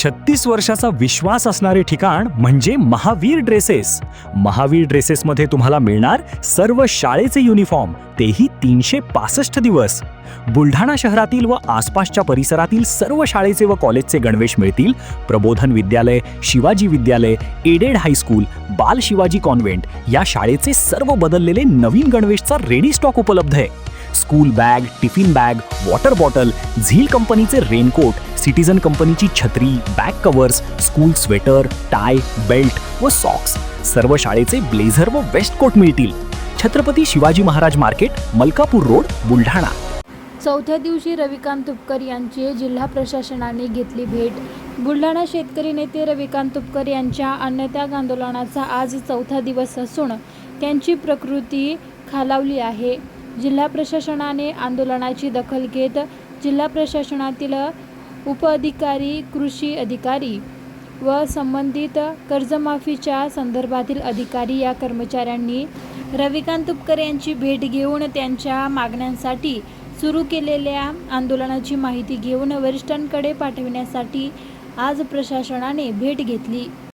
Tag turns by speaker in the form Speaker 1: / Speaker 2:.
Speaker 1: 36 वर्षाचा विश्वास असणारे ठिकाण म्हणजे महावीर ड्रेसेस. महावीर ड्रेसेसमध्ये तुम्हाला मिळणार सर्व शाळेचे युनिफॉर्म, तेही 365 दिवस. बुलढाणा शहरातील व आसपासच्या परिसरातील सर्व शाळेचे व कॉलेजचे गणवेश मिळतील. प्रबोधन विद्यालय, शिवाजी विद्यालय, एडेड हायस्कूल, बाल शिवाजी कॉन्व्हेंट या शाळेचे सर्व बदललेले नवीन गणवेशचा रेडी स्टॉक उपलब्ध आहे. School bag, tiffin bag, water bottle, झील कंपनीचे रेनकोट, सिटीजन कंपनीची छत्री, back covers, school sweater, tie, belt व सॉक्स, सर्व शाळेचे ब्लेझर व वेस्ट कोट मिळतील. Chhatrapati Shivaji Maharaj market, Malkapur road, Buldhana.
Speaker 2: चौथ्या दिवशी रविकांत तुपकर यांची जिल्हा प्रशासनाने घेतली भेट. बुलढाणा शेतकरी नेते रविकांत तुपकर यांच्या अन्नत्याग आंदोलनाचा आज चौथा दिवस असून त्यांची प्रकृती खालावली आहे. जिल्हा प्रशासनाने आंदोलनाची दखल घेत जिल्हा प्रशासनातील उपअधिकारी, कृषी अधिकारी व संबंधित कर्जमाफीच्या संदर्भातील अधिकारी या कर्मचाऱ्यांनी रविकांत तुपकर यांची भेट घेऊन त्यांच्या मागण्यांसाठी सुरू केलेल्या आंदोलनाची माहिती घेऊन वरिष्ठांकडे पाठविण्यासाठी आज प्रशासनाने भेट घेतली.